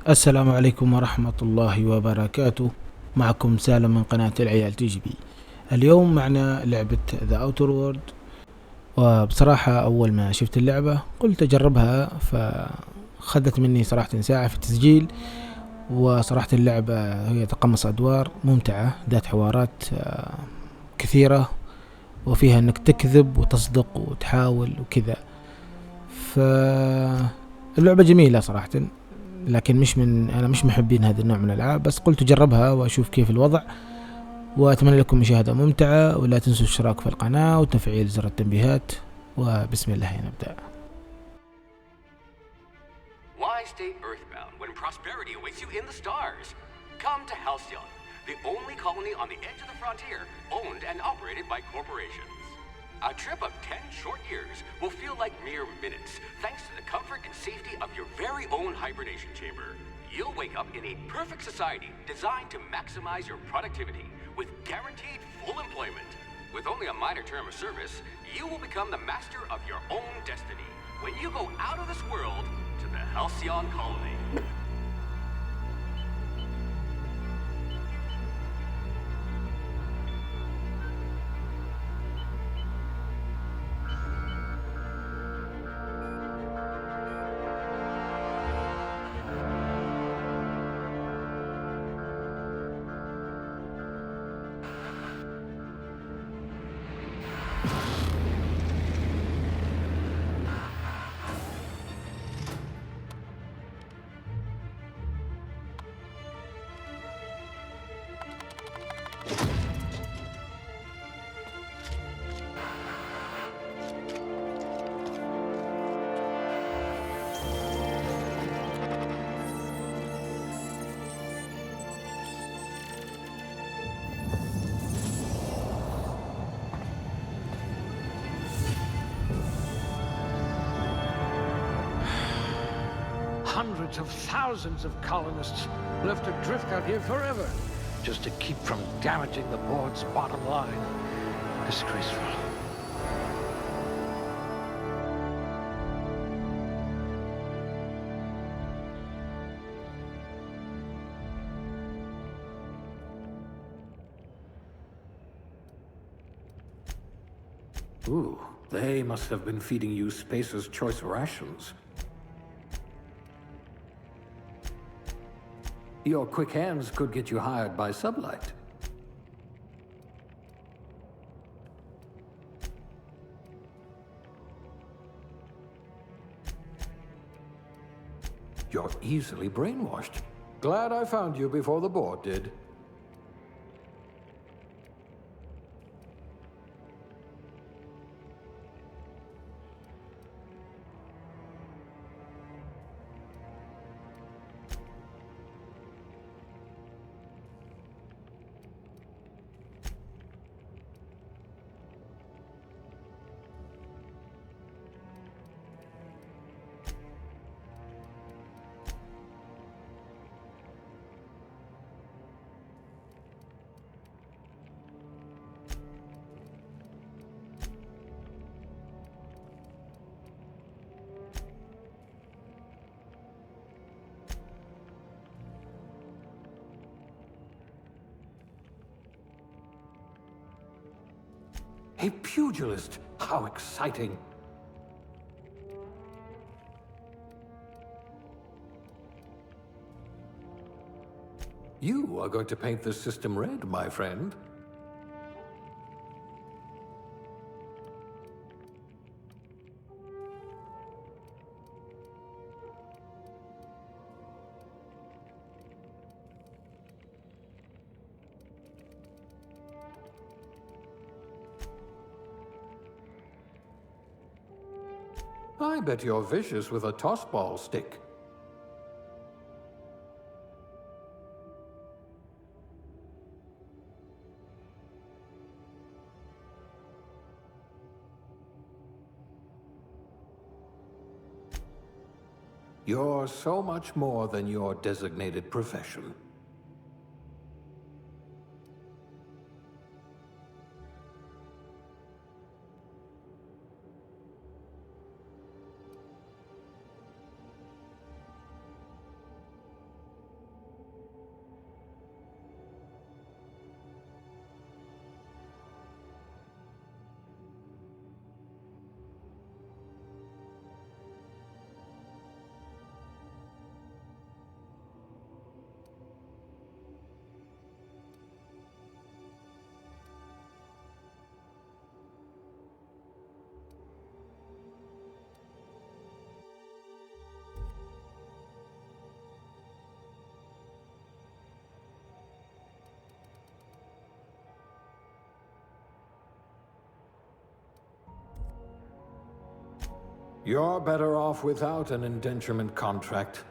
السلام عليكم ورحمة الله وبركاته. معكم سالم من قناة العيال تجبي. اليوم معنا لعبة ذا اوتر وورد، وبصراحة أول ما شفت اللعبة قلت أجربها، فخذت مني صراحة ساعة في التسجيل. وصراحة اللعبة هي تقمص أدوار ممتعة ذات حوارات كثيرة، وفيها أنك تكذب وتصدق وتحاول وكذا. فاللعبة جميلة صراحة، لكن أنا مش محبين هذا النوع من الألعاب، بس قلت أجربها وأشوف كيف الوضع. وأتمنى لكم مشاهدة ممتعة، ولا تنسوا الاشتراك في القناة وتفعيل زر التنبيهات. وبسم الله نبدأ. Why stay earthbound when prosperity awaits you in the stars? Come to Halcyon, the only colony on the edge of the frontier, owned and operated by corporations. A trip of 10 short years will feel like mere minutes, thanks to the comfort and safety of your very own hibernation chamber. You'll wake up in a perfect society designed to maximize your productivity with guaranteed full employment. With only a minor term of service, you will become the master of your own destiny when you go out of this world to the Halcyon colony. Hundreds of thousands of colonists left adrift out here forever, just to keep from damaging the board's bottom line. Disgraceful. Ooh, they must have been feeding you Spacer's Choice rations. Your quick hands could get you hired by Sublight. You're easily brainwashed. Glad I found you before the board did. A pugilist! How exciting! You are going to paint this system red, my friend. I bet you're vicious with a tossball stick. You're so much more than your designated profession. You're better off without an indenturement contract.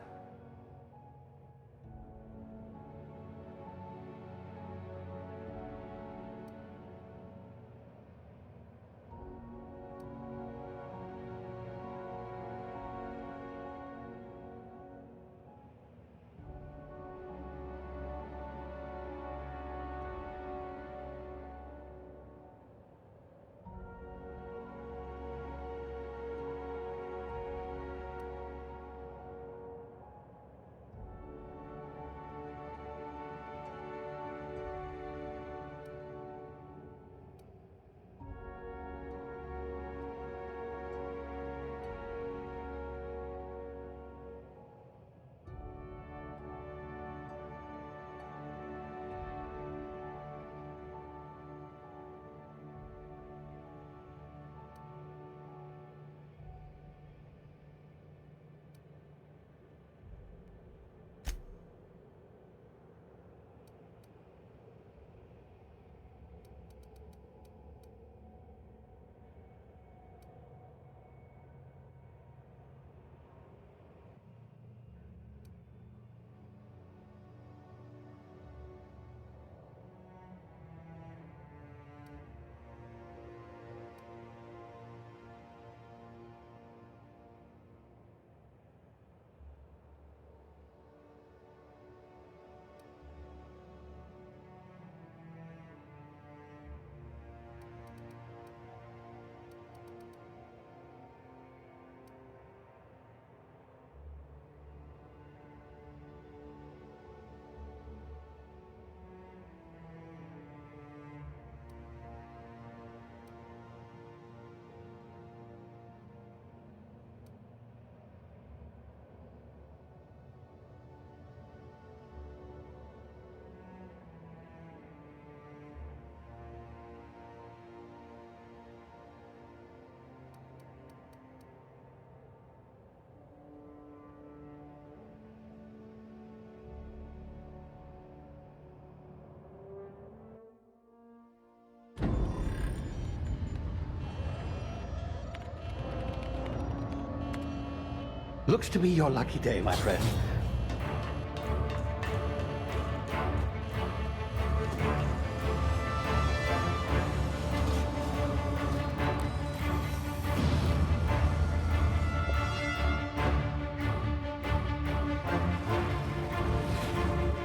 Looks to be your lucky day, my friend.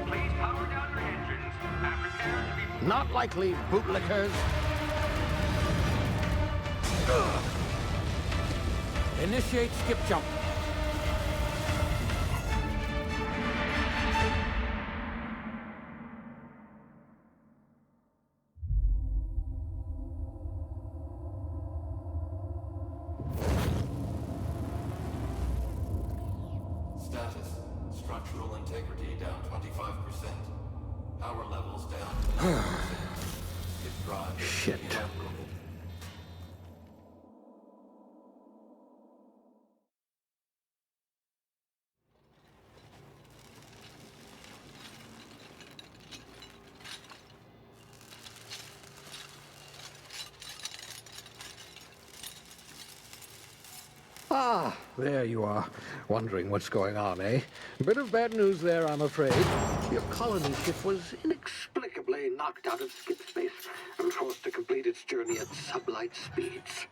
Please power down your engines and prepare to be... Not likely, bootlickers. Initiate skip jump. Status. Structural integrity down 25%. Power levels down to 90%. If drive Shit. inoperable. Ah, there you are. Wondering what's going on, eh? Bit of bad news there, I'm afraid. Your colony ship was inexplicably knocked out of skip space and forced to complete its journey at sublight speeds.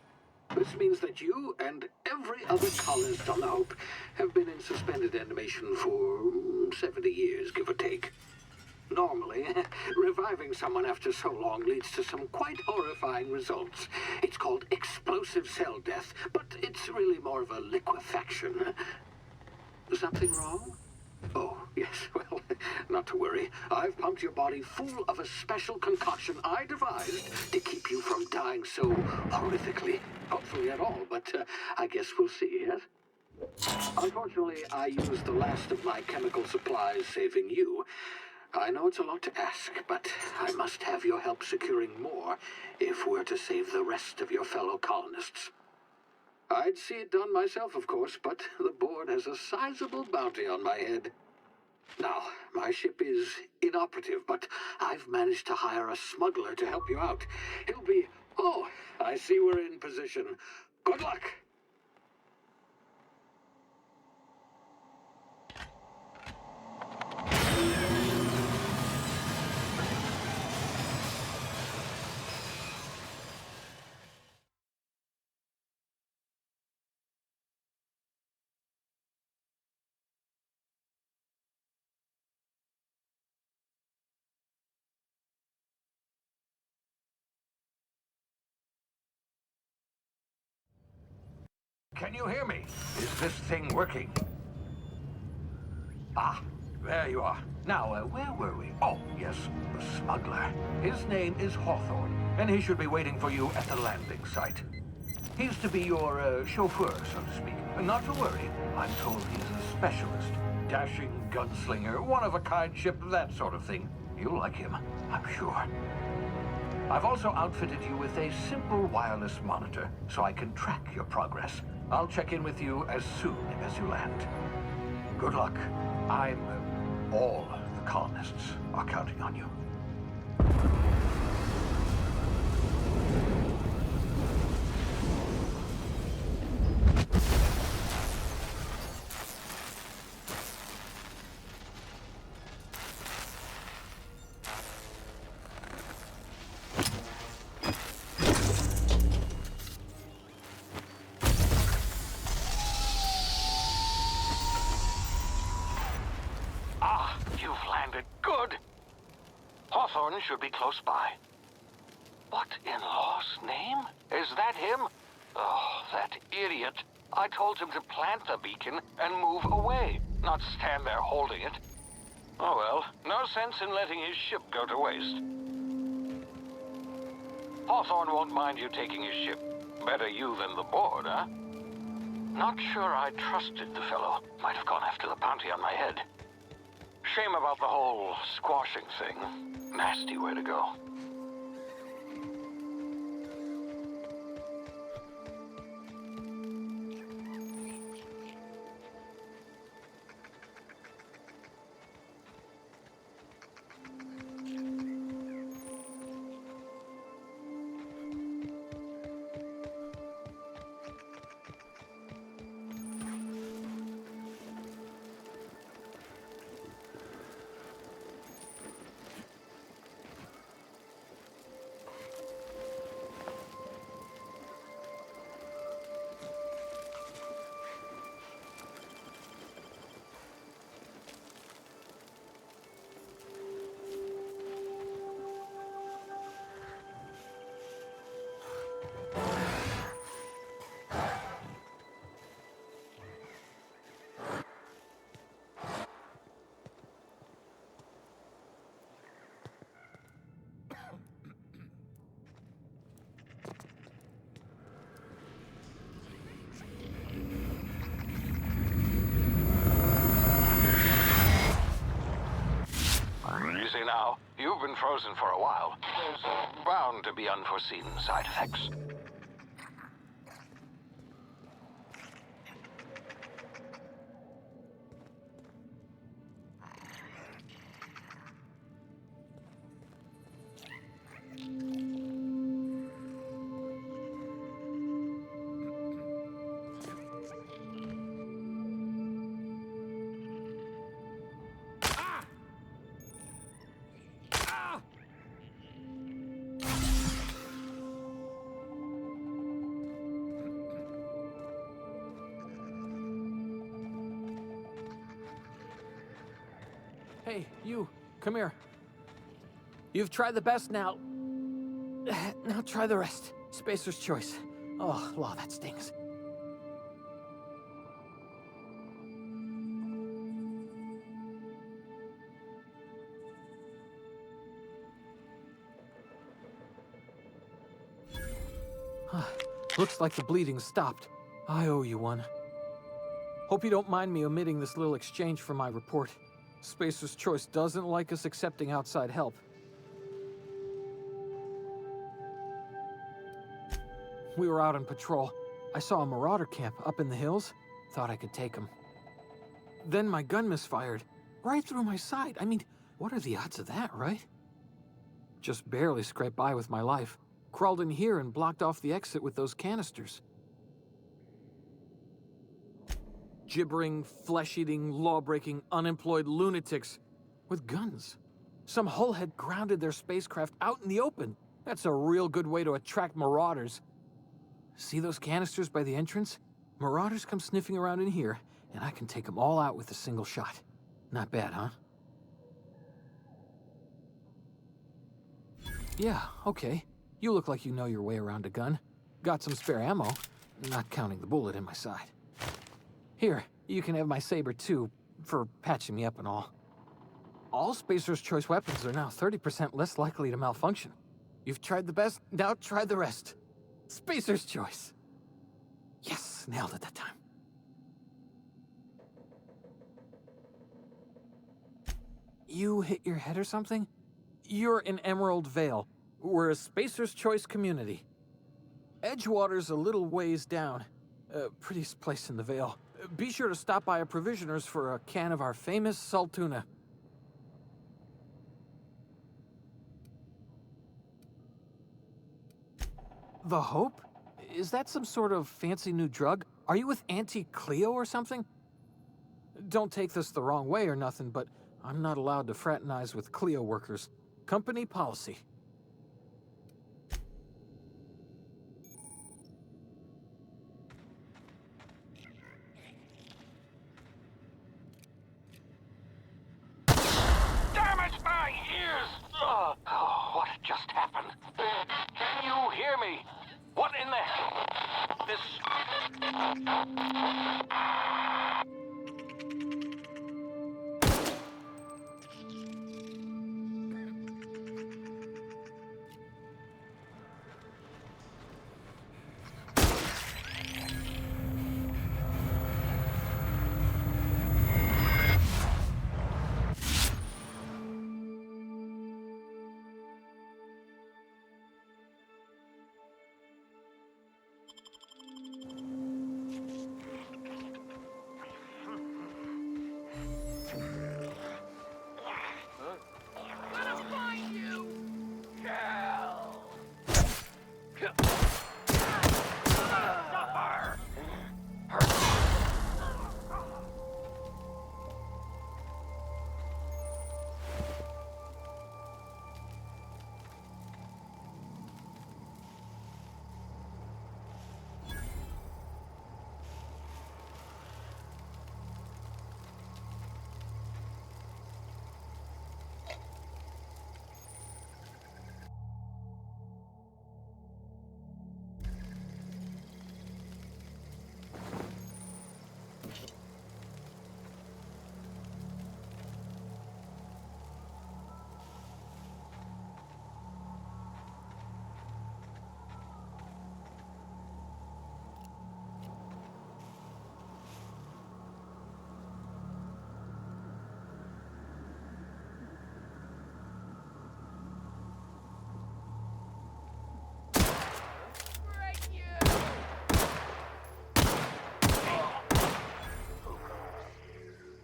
This means that you and every other colonist on the Hope have been in suspended animation for 70 years, give or take. Normally, reviving someone after so long leads to some quite horrifying results. It's called explosive cell death, but it's really more of a liquefaction. Something wrong? Oh, yes, well, not to worry. I've pumped your body full of a special concoction I devised to keep you from dying so horrifically. Hopefully at all, but I guess we'll see, yes? Unfortunately, I used the last of my chemical supplies saving you. I know it's a lot to ask, but I must have your help securing more if we're to save the rest of your fellow colonists. I'd see it done myself, of course, but the board has a sizable bounty on my head. Now, my ship is inoperative, but I've managed to hire a smuggler to help you out. He'll be... Oh, I see we're in position. Good luck! Can you hear me? Is this thing working? Ah, there you are. Now, where were we? Oh, yes, the smuggler. His name is Hawthorne, and he should be waiting for you at the landing site. He's to be your chauffeur, so to speak. Not to worry. I'm told he's a specialist. Dashing gunslinger, one-of-a-kind ship, that sort of thing. You'll like him, I'm sure. I've also outfitted you with a simple wireless monitor, so I can track your progress. I'll check in with you as soon as you land. Good luck. All the colonists are counting on you. Hawthorne should be close by. What in law's name? Is that him? Oh, that idiot. I told him to plant the beacon and move away, not stand there holding it. Oh well, no sense in letting his ship go to waste. Hawthorne won't mind you taking his ship. Better you than the board, huh? Not sure I trusted the fellow. Might have gone after the bounty on my head. Shame about the whole squashing thing. Nasty way to go. Easy now. You've been frozen for a while. There's bound to be unforeseen side effects. Hey, you, come here. You've tried the best now. Now try the rest. Spacer's choice. Oh, wow, that stings. Looks like the bleeding stopped. I owe you one. Hope you don't mind me omitting this little exchange from my report. Spacer's Choice doesn't like us accepting outside help. We were out on patrol. I saw a marauder camp up in the hills. Thought I could take them. Then my gun misfired. Right through my side. I mean, what are the odds of that, right? Just barely scraped by with my life. Crawled in here and blocked off the exit with those canisters. Gibbering, flesh-eating, law-breaking, unemployed lunatics with guns. Some hull had grounded their spacecraft out in the open. That's a real good way to attract marauders. See those canisters by the entrance? Marauders come sniffing around in here, and I can take them all out with a single shot. Not bad, huh? Yeah, okay. You look like you know your way around a gun. Got some spare ammo. not counting the bullet in my side. Here, you can have my saber too, for patching me up and all. All Spacer's Choice weapons are now 30% less likely to malfunction. You've tried the best, now try the rest. Spacer's Choice. Yes, nailed it that time. You hit your head or something? You're in Emerald Vale. We're a Spacer's Choice community. Edgewater's a little ways down. Prettiest place in the Vale. Be sure to stop by a provisioner's for a can of our famous salt tuna. The Hope? Is that some sort of fancy new drug? Are you with Auntie Cleo or something? Don't take this the wrong way or nothing, but I'm not allowed to fraternize with Cleo workers. Company policy. Damn it, my ears! Oh, what just happened? Can you hear me? What in the... This...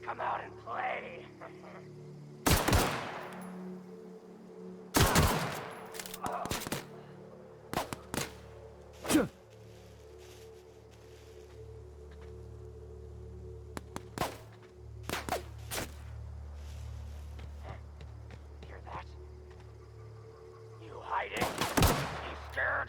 Come out and play. Hear that? You hiding? You scared?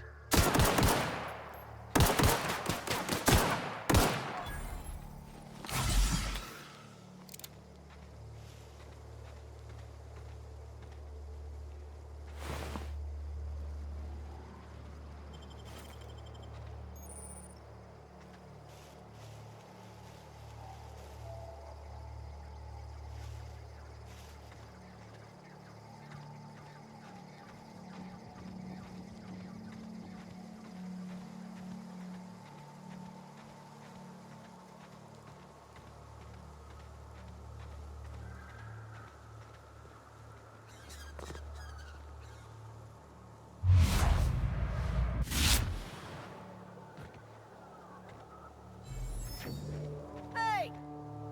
Hey!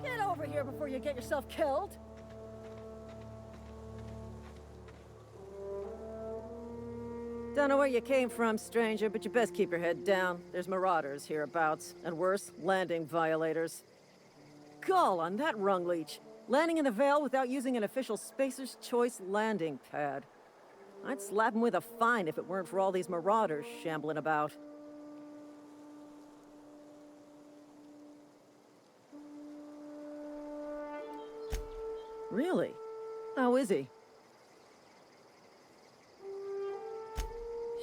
Get over here before you get yourself killed! Don't know where you came from, stranger, but you best keep your head down. There's marauders hereabouts, and worse, landing violators. Gall on that rung leech! Landing in the Vale without using an official Spacer's Choice landing pad. I'd slap him with a fine if it weren't for all these marauders shambling about. Really? How is he?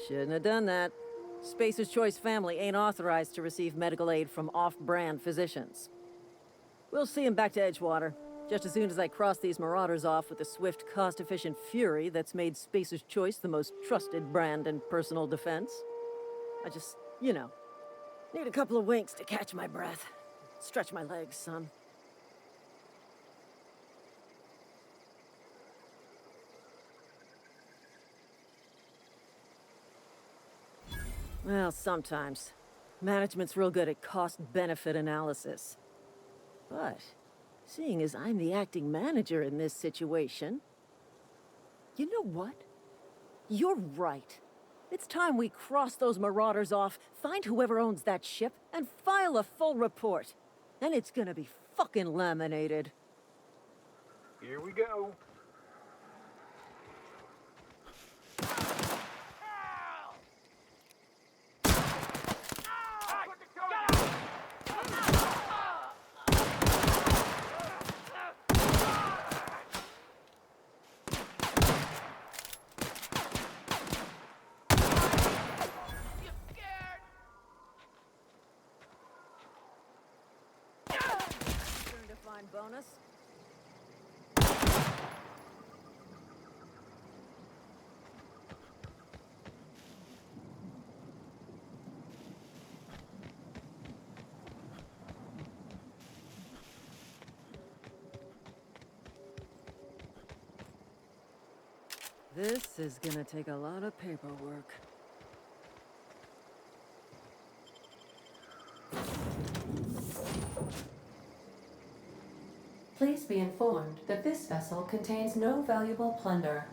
Shouldn't have done that. Spacer's Choice family ain't authorized to receive medical aid from off-brand physicians. We'll see him back to Edgewater, just as soon as I cross these marauders off with the swift, cost-efficient fury that's made Spacer's Choice the most trusted brand in personal defense. I just, need a couple of winks to catch my breath. Stretch my legs, son. Well, sometimes. Management's real good at cost-benefit analysis. But, seeing as I'm the acting manager in this situation... You know what? You're right. It's time we cross those marauders off, find whoever owns that ship, and file a full report. And it's gonna be fucking laminated. Here we go. Bonus. This is gonna take a lot of paperwork. Please be informed that this vessel contains no valuable plunder.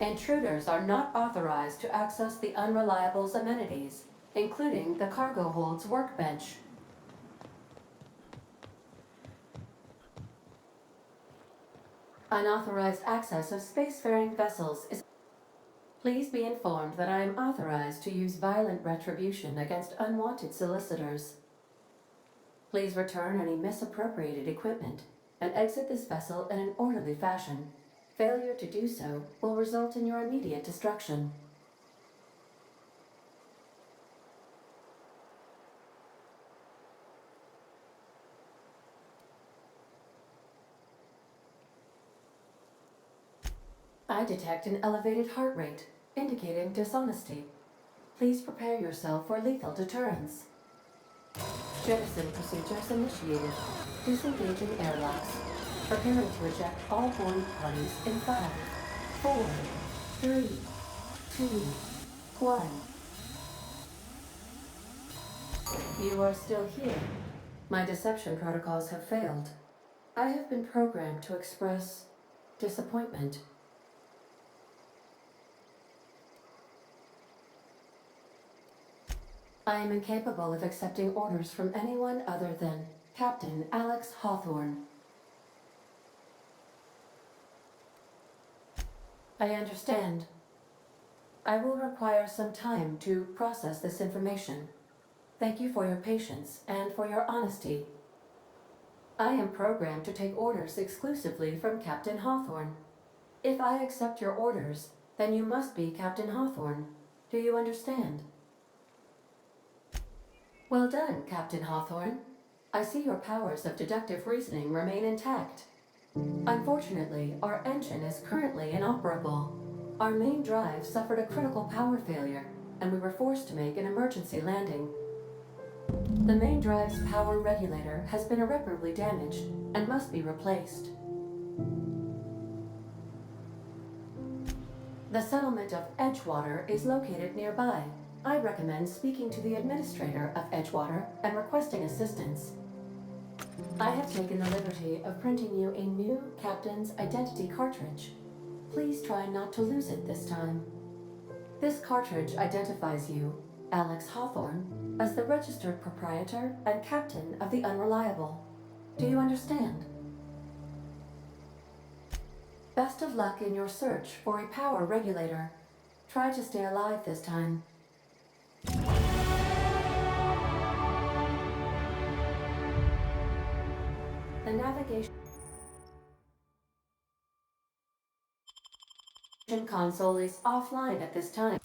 Intruders are not authorized to access the Unreliable's amenities, including the cargo hold's workbench. Unauthorized access of spacefaring vessels is... Please be informed that I am authorized to use violent retribution against unwanted solicitors. Please return any misappropriated equipment and exit this vessel in an orderly fashion. Failure to do so will result in your immediate destruction. I detect an elevated heart rate, indicating dishonesty. Please prepare yourself for lethal deterrence. Jettison procedures initiated. Disengaging airlocks. Preparing to eject all boarding parties in 5, 4, 3, 2, 1. You are still here. My deception protocols have failed. I have been programmed to express disappointment. I am incapable of accepting orders from anyone other than Captain Alex Hawthorne. I understand. I will require some time to process this information. Thank you for your patience and for your honesty. I am programmed to take orders exclusively from Captain Hawthorne. If I accept your orders, then you must be Captain Hawthorne. Do you understand? Well done, Captain Hawthorne. I see your powers of deductive reasoning remain intact. Unfortunately, our engine is currently inoperable. Our main drive suffered a critical power failure, and we were forced to make an emergency landing. The main drive's power regulator has been irreparably damaged and must be replaced. The settlement of Edgewater is located nearby. I recommend speaking to the administrator of Edgewater and requesting assistance. I have taken the liberty of printing you a new captain's identity cartridge. Please try not to lose it this time. This cartridge identifies you, Alex Hawthorne, as the registered proprietor and captain of the Unreliable. Do you understand? Best of luck in your search for a power regulator. Try to stay alive this time. The navigation console is offline at this time.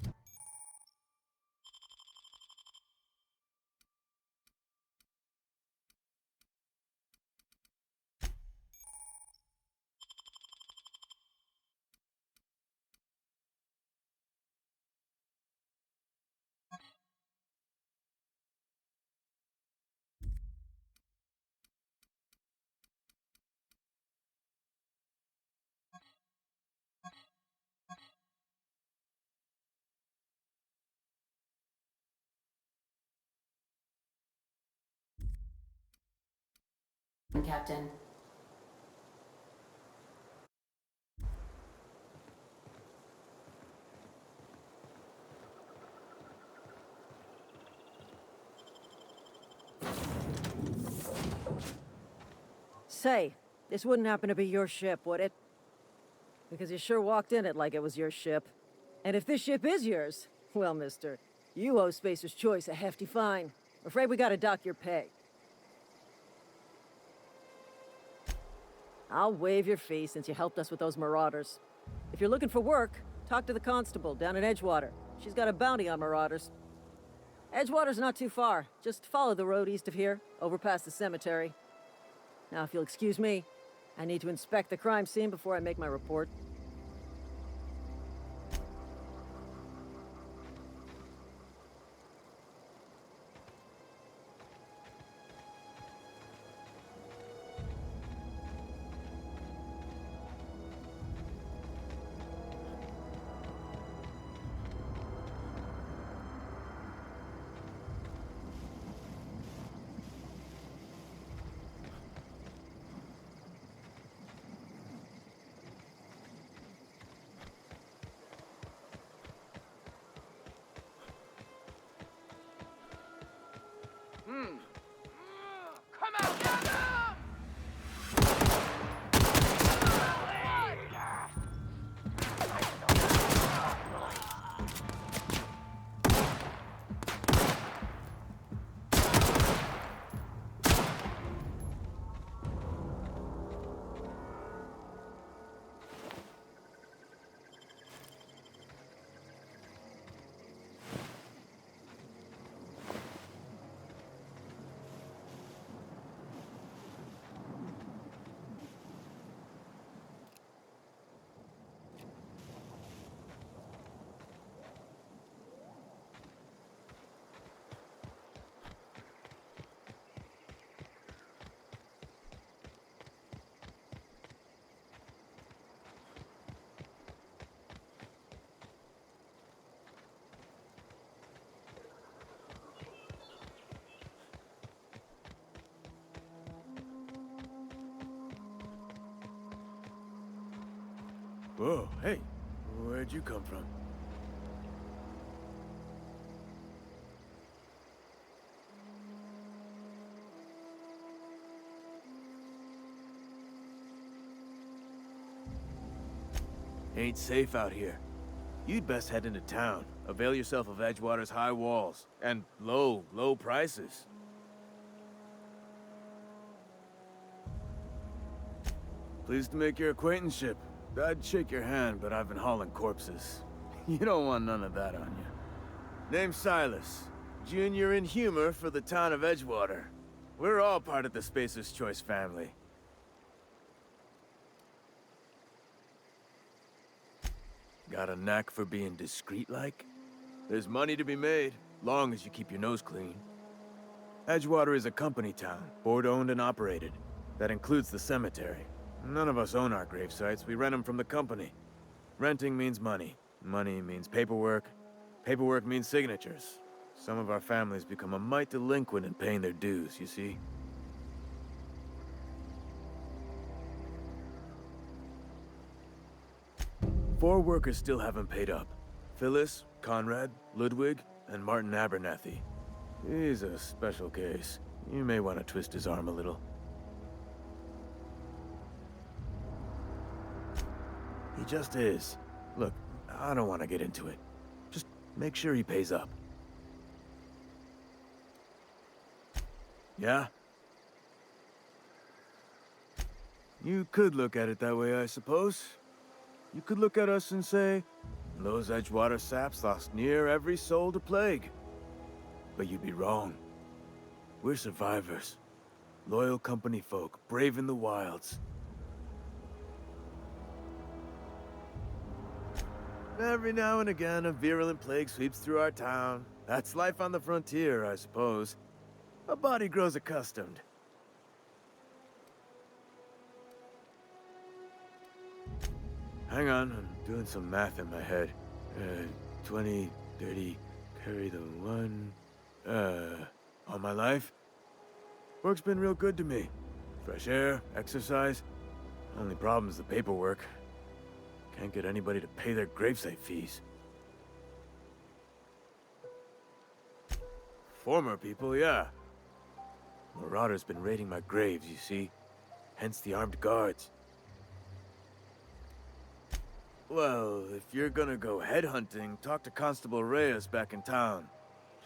Captain. Say, this wouldn't happen to be your ship, would it? Because you sure walked in it like it was your ship. And if this ship is yours, well, mister, you owe Spacer's Choice a hefty fine. Afraid we gotta dock your pay. I'll waive your fee since you helped us with those marauders. If you're looking for work, talk to the constable down in Edgewater. She's got a bounty on marauders. Edgewater's not too far. Just follow the road east of here, over past the cemetery. Now, if you'll excuse me, I need to inspect the crime scene before I make my report. Whoa, hey, where'd you come from? Ain't safe out here. You'd best head into town. Avail yourself of Edgewater's high walls and low prices. Pleased to make your acquaintanceship. I'd shake your hand, but I've been hauling corpses. You don't want none of that on you. Name's Silas. Junior in humor for the town of Edgewater. We're all part of the Spacer's Choice family. Got a knack for being discreet-like? There's money to be made, long as you keep your nose clean. Edgewater is a company town, board-owned and operated. That includes the cemetery. None of us own our grave sites, we rent them from the company. Renting means money. Money means paperwork. Paperwork means signatures. Some of our families become a mite delinquent in paying their dues, you see? Four workers still haven't paid up. Phyllis, Conrad, Ludwig, and Martin Abernathy. He's a special case. You may want to twist his arm a little. He just is. Look, I don't want to get into it. Just make sure he pays up. Yeah? You could look at it that way, I suppose. You could look at us and say, those Edgewater saps lost near every soul to plague. But you'd be wrong. We're survivors. Loyal company folk, brave in the wilds. Every now and again, a virulent plague sweeps through our town. That's life on the frontier, I suppose. A body grows accustomed. Hang on, I'm doing some math in my head. 20, 30, carry the one... all my life? Work's been real good to me. Fresh air, exercise. Only problem is the paperwork. Can't get anybody to pay their gravesite fees. Former people, yeah. Marauders been raiding my graves, you see. Hence the armed guards. Well, if you're gonna go headhunting, talk to Constable Reyes back in town.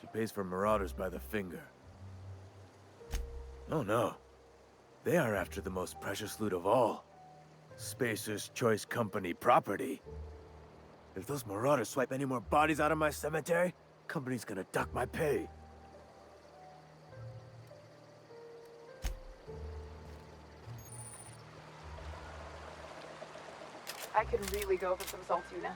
She pays for marauders by the finger. Oh no. They are after the most precious loot of all. Spacer's Choice Company property. If those marauders swipe any more bodies out of my cemetery, company's gonna duck my pay. I could really go for some salt tuna.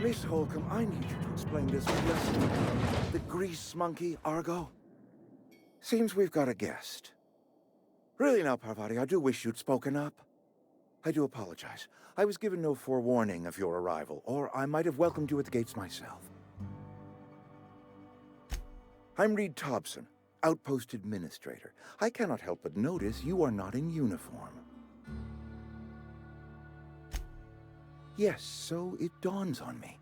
Miss Holcomb, I need you to explain this lesson. The grease monkey, Argo? Seems we've got a guest. Really now, Parvati, I do wish you'd spoken up. I do apologize. I was given no forewarning of your arrival, or I might have welcomed you at the gates myself. I'm Reed Thompson, Outpost Administrator. I cannot help but notice you are not in uniform. Yes, so it dawns on me.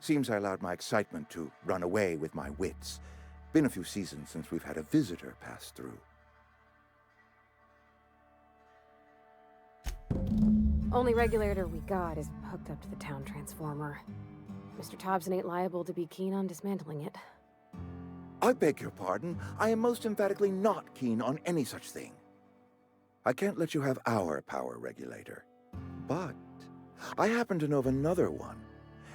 Seems I allowed my excitement to run away with my wits. Been a few seasons since we've had a visitor pass through. Only regulator we got is hooked up to the town transformer. Mr. Thompson ain't liable to be keen on dismantling it. I beg your pardon. I am most emphatically not keen on any such thing. I can't let you have our power regulator. But I happen to know of another one,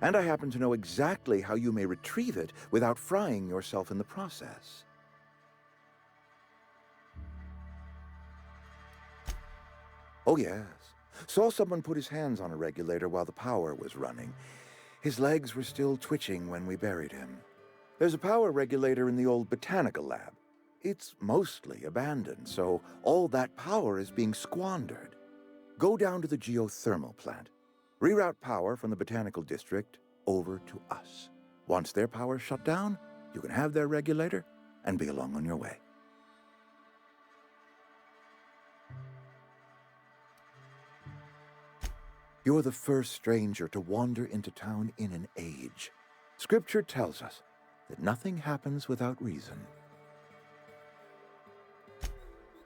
and I happen to know exactly how you may retrieve it without frying yourself in the process. Oh yes. Saw someone put his hands on a regulator while the power was running. His legs were still twitching when we buried him. There's a power regulator in the old botanical lab. It's mostly abandoned, so all that power is being squandered. Go down to the geothermal plant. Reroute power from the botanical district over to us. Once their power's shut down, you can have their regulator and be along on your way. You're the first stranger to wander into town in an age. Scripture tells us that nothing happens without reason.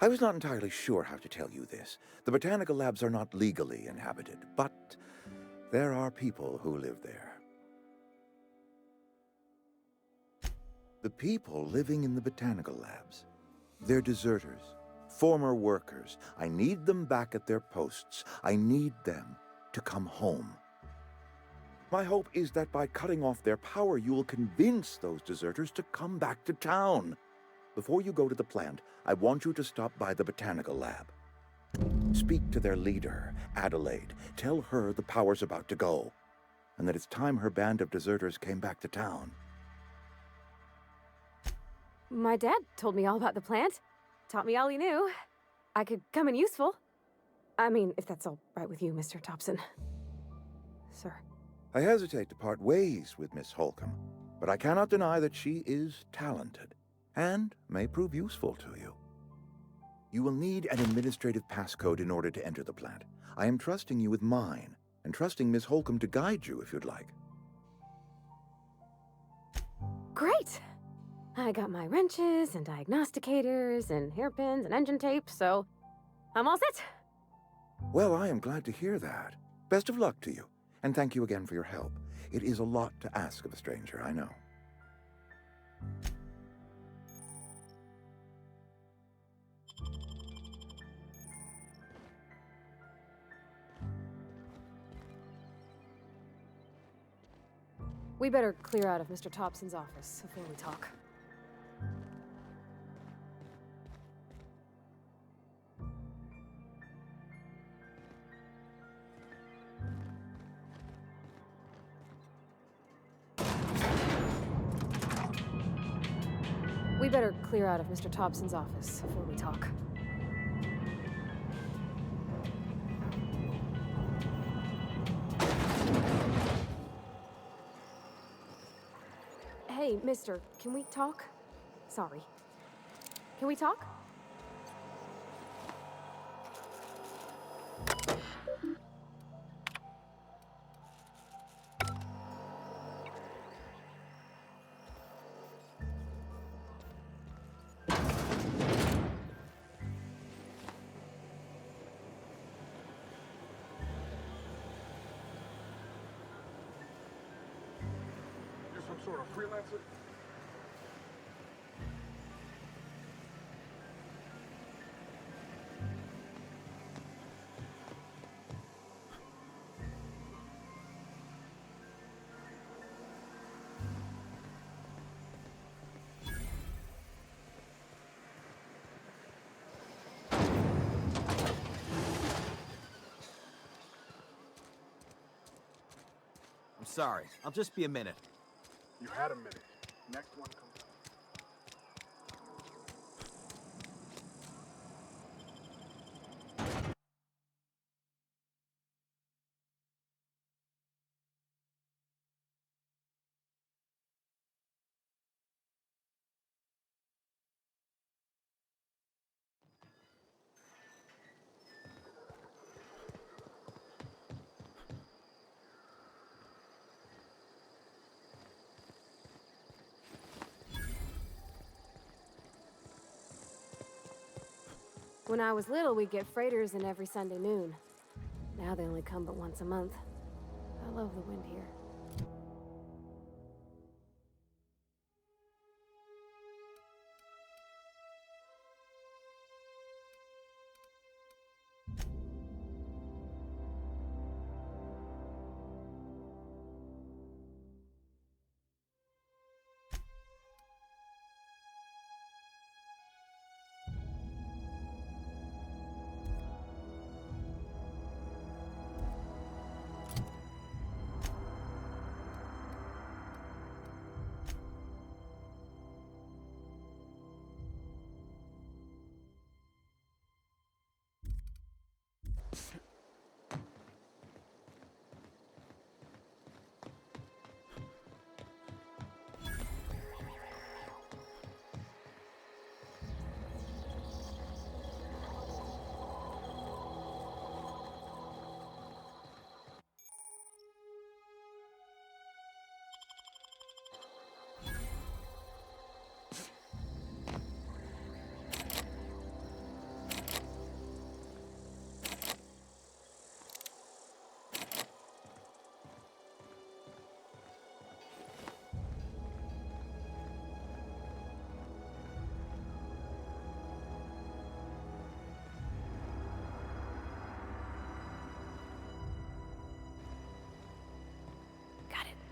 I was not entirely sure how to tell you this. The botanical labs are not legally inhabited, but there are people who live there. The people living in the botanical labs, they're deserters, former workers. I need them back at their posts. I need them to come home. My hope is that by cutting off their power, you will convince those deserters to come back to town. Before you go to the plant, I want you to stop by the botanical lab. Speak to their leader, Adelaide. Tell her the power's about to go, and that it's time her band of deserters came back to town. My dad told me all about the plant. Taught me all he knew. I could come in useful. I mean, if that's all right with you, Mr. Thompson. Sir. I hesitate to part ways with Miss Holcomb, but I cannot deny that she is talented and may prove useful to you. You will need an administrative passcode in order to enter the plant. I am trusting you with mine, and trusting Miss Holcomb to guide you if you'd like. Great! I got my wrenches and diagnosticators and hairpins and engine tape, so I'm all set. Well, I am glad to hear that. Best of luck to you, and thank you again for your help. It is a lot to ask of a stranger, I know. We better clear out of Mr. Thompson's office before we talk. We better clear out of Mr. Thompson's office before we talk. Hey, mister, can we talk? Sorry. Can we talk? Some sort of freelancer? I'm sorry. I'll just be a minute. You had a minute. Next one comes up. When I was little, we'd get freighters in every Sunday noon. Now they only come but once a month. I love the wind here.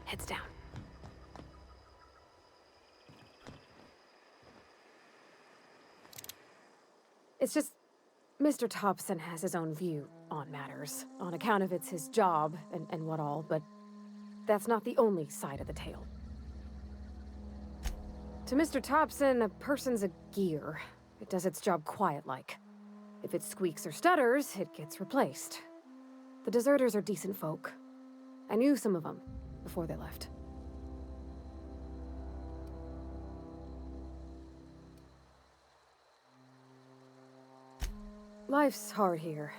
Heads down. It's just, Mr. Thompson has his own view on matters, on account of it's his job and what all, but that's not the only side of the tale. To Mr. Thompson, a person's a gear. It does its job quiet-like. If it squeaks or stutters, it gets replaced. The deserters are decent folk. I knew some of them before they left. Life's hard here,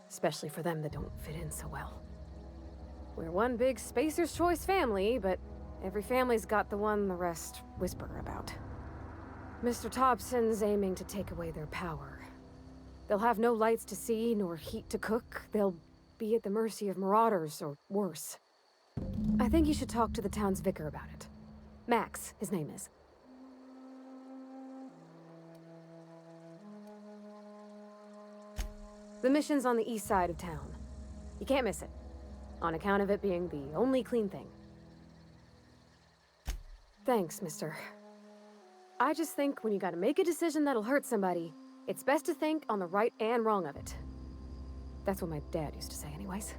especially for them that don't fit in so well. We're one big Spacer's Choice family, but every family's got the one the rest whisper about. Mr. Thompson's aiming to take away their power. They'll have no lights to see, nor heat to cook. They'll be at the mercy of marauders, or worse. I think you should talk to the town's vicar about it. Max, his name is. The mission's on the east side of town. You can't miss it, on account of it being the only clean thing. Thanks, mister. I just think when you gotta make a decision that'll hurt somebody, it's best to think on the right and wrong of it. That's what my dad used to say anyways.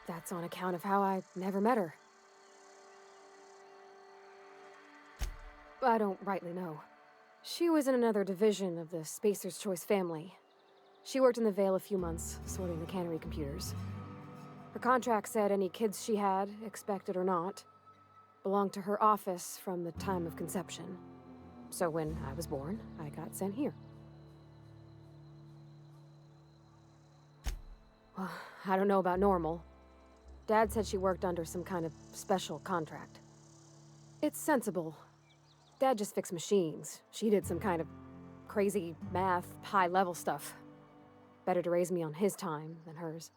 That's on account of how I never met her. I don't rightly know. She was in another division of the Spacer's Choice family. She worked in the Vale a few months, sorting the cannery computers. Her contract said any kids she had, expected or not, belonged to her office from the time of conception. So when I was born, I got sent here. Well, I don't know about normal. Dad said she worked under some kind of special contract. It's sensible. Dad just fixed machines. She did some kind of crazy math, high-level stuff. Better to raise me on his time than hers.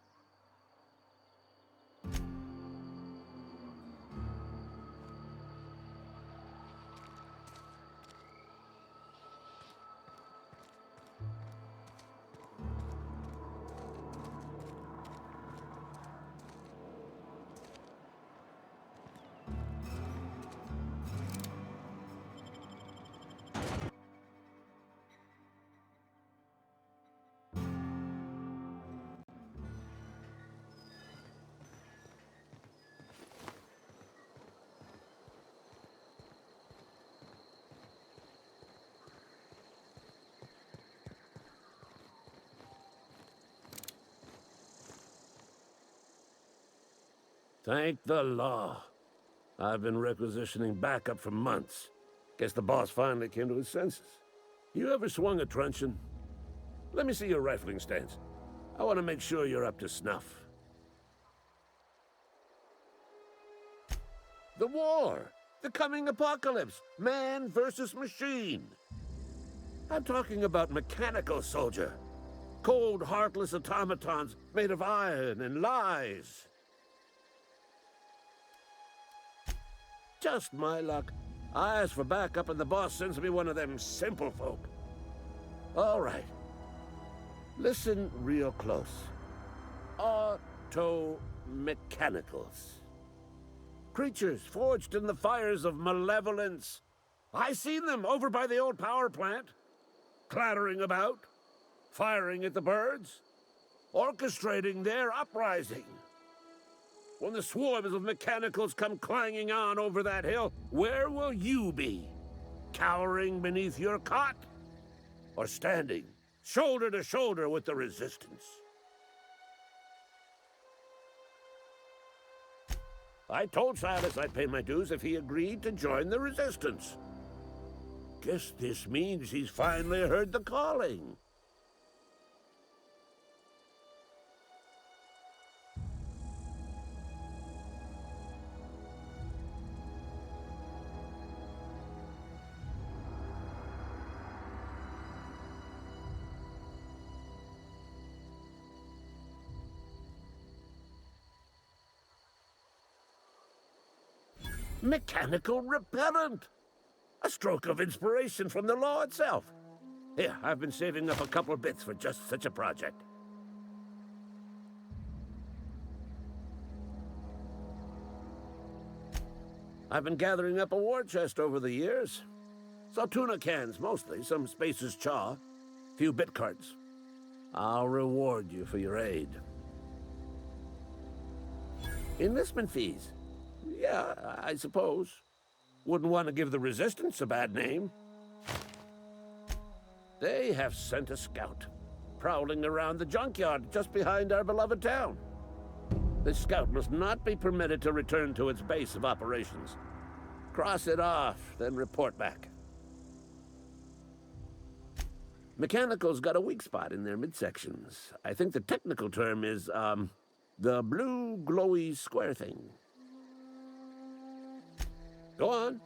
Thank the law. I've been requisitioning backup for months. Guess the boss finally came to his senses. You ever swung a truncheon? Let me see your rifling stance. I want to make sure you're up to snuff. The war! The coming apocalypse! Man versus machine! I'm talking about mechanical soldier. Cold, heartless automatons made of iron and lies. Just my luck. I ask for backup and the boss sends me one of them simple folk. All right. Listen real close. Auto-mechanicals. Creatures forged in the fires of malevolence. I seen them over by the old power plant, clattering about, firing at the birds, orchestrating their uprising. When the swarms of mechanicals come clanging on over that hill, where will you be? Cowering beneath your cot? Or standing, shoulder to shoulder with the resistance? I told Silas I'd pay my dues if he agreed to join the resistance. Guess this means he's finally heard the calling. Mechanical repellent! A stroke of inspiration from the law itself. Here, I've been saving up a couple of bits for just such a project. I've been gathering up a war chest over the years. Saw tuna cans, mostly, some Spacer's chaw, few bit carts. I'll reward you for your aid. Enlistment fees. Yeah, I suppose. Wouldn't want to give the Resistance a bad name. They have sent a scout, prowling around the junkyard just behind our beloved town. This scout must not be permitted to return to its base of operations. Cross it off, then report back. Mechanicals got a weak spot in their midsections. I think the technical term is, the blue glowy square thing. Go on.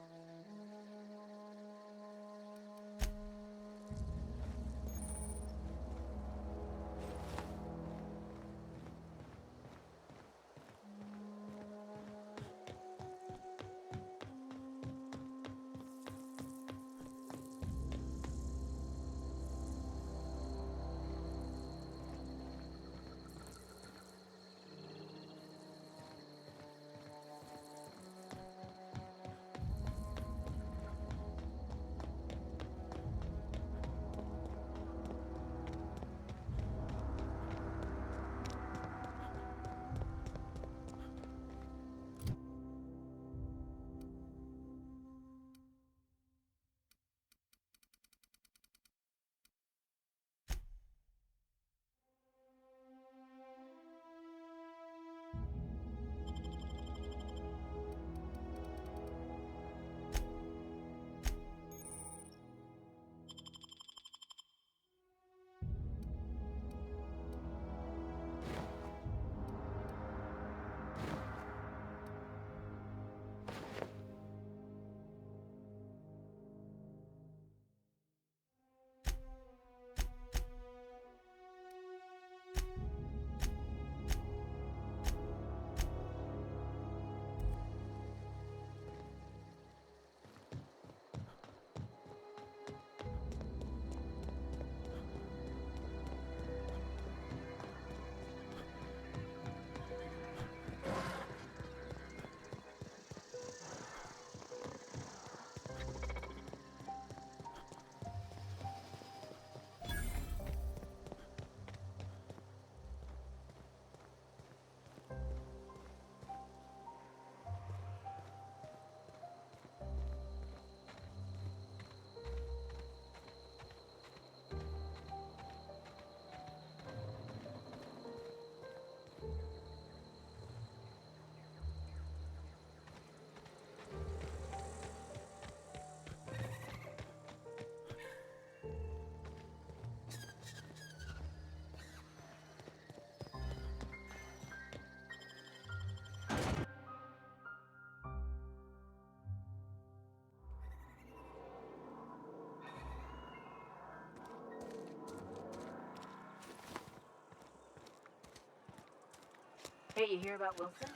Hey, you hear about Wilson?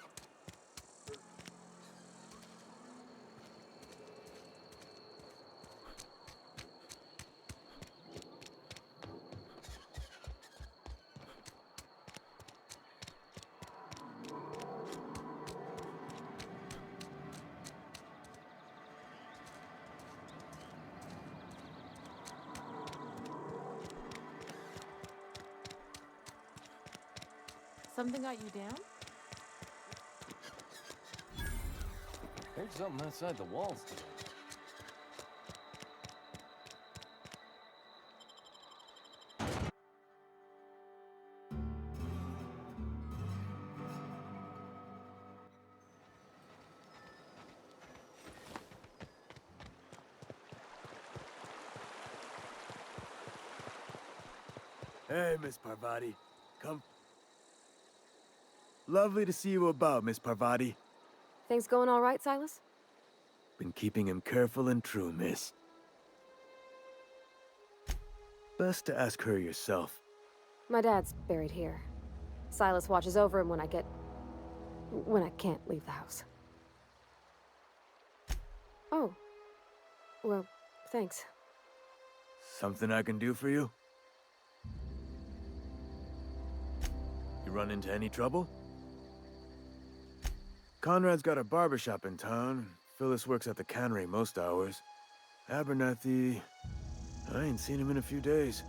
Something got you down? Heard something outside the walls today. Hey, Miss Parvati. Come. Lovely to see you about, Miss Parvati. Things going all right, Silas? Been keeping him careful and true, miss. Best to ask her yourself. My dad's buried here. Silas watches over him when I can't leave the house. Oh. Well, thanks. Something I can do for you? You run into any trouble? Conrad's got a barbershop in town. Phyllis works at the cannery most hours. Abernathy... I ain't seen him in a few days.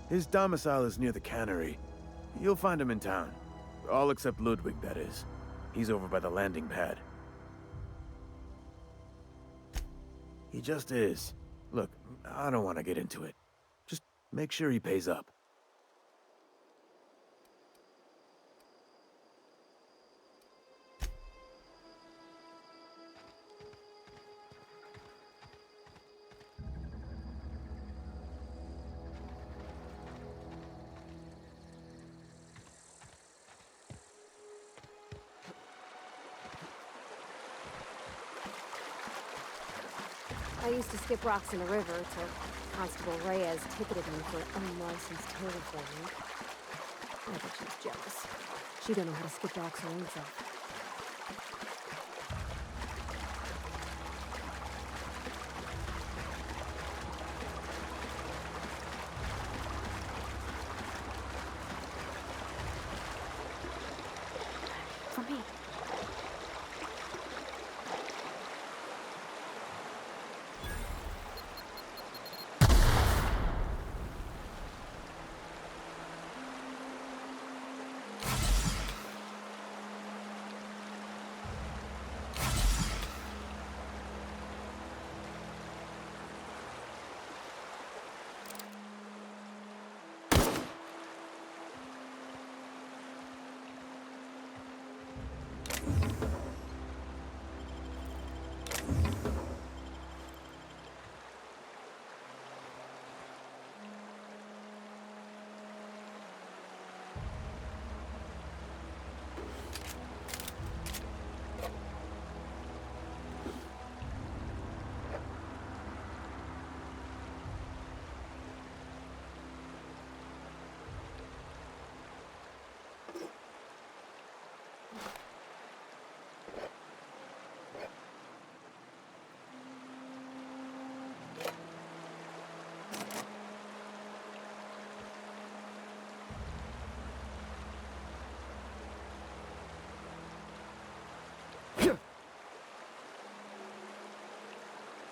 His domicile is near the cannery. You'll find him in town. All except Ludwig, that is. He's over by the landing pad. He just is. Look, I don't want to get into it. Just make sure he pays up. I used to skip rocks in the river till Constable Reyes ticketed me for unlicensed terraforming. I bet she was jealous. She don't know how to skip rocks her own self. For me.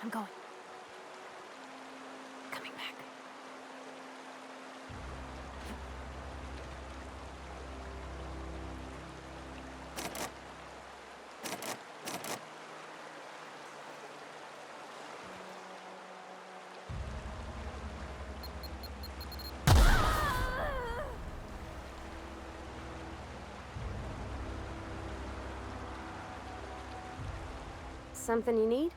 I'm going. Coming back. Something you need?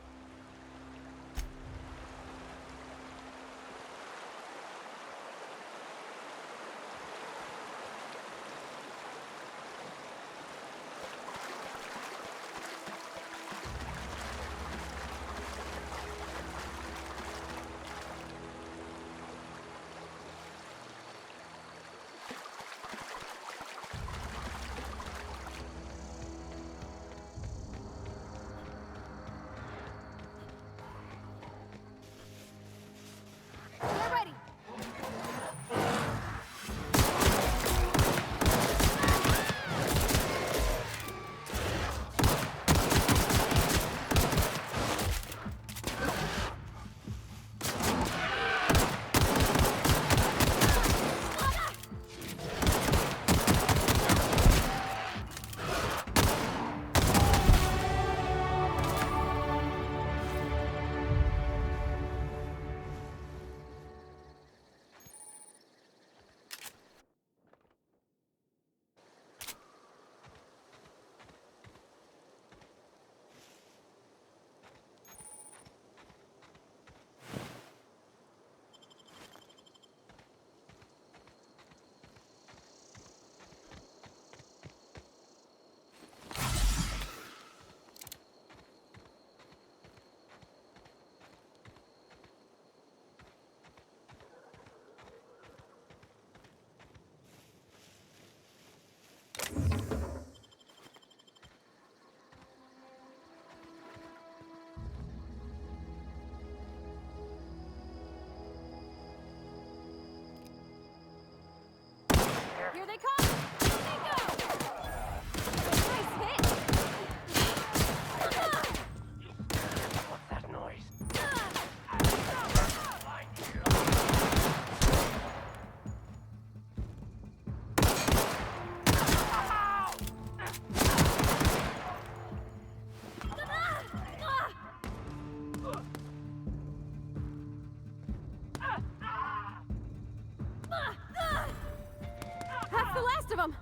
That's the last of them!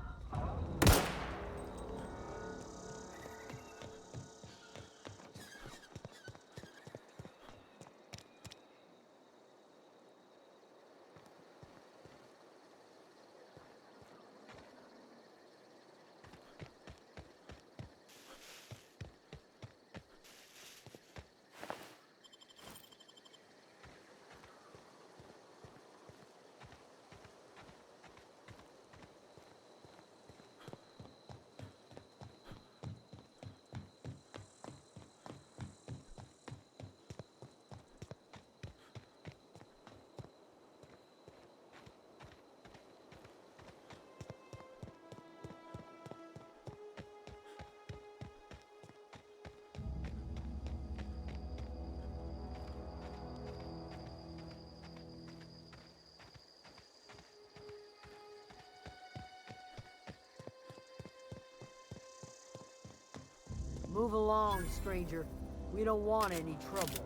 Move along, stranger. We don't want any trouble.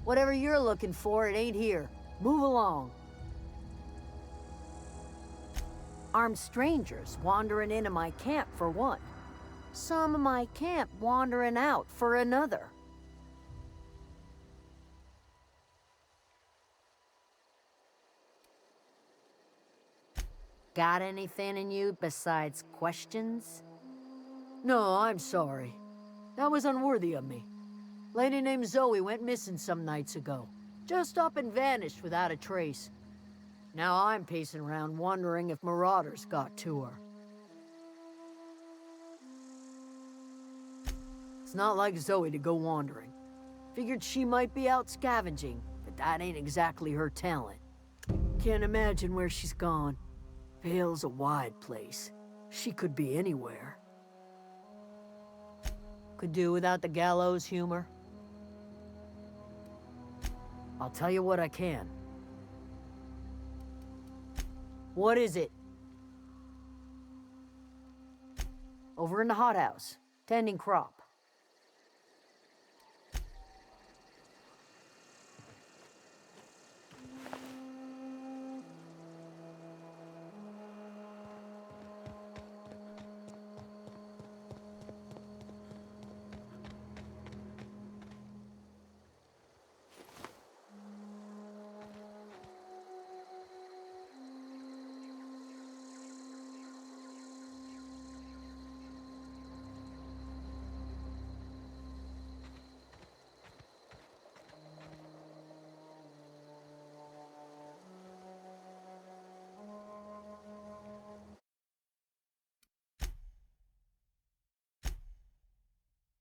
Whatever you're looking for, it ain't here. Move along. Armed strangers wandering into my camp for one. Some of my camp wandering out for another. Got anything in you besides questions? No, I'm sorry. That was unworthy of me. Lady named Zoe went missing some nights ago. Just up and vanished without a trace. Now I'm pacing around wondering if marauders got to her. It's not like Zoe to go wandering. Figured she might be out scavenging, but that ain't exactly her talent. Can't imagine where she's gone. Vale's a wide place. She could be anywhere. Could do without the gallows humor. I'll tell you what I can. What is it? Over in the hothouse, tending crop.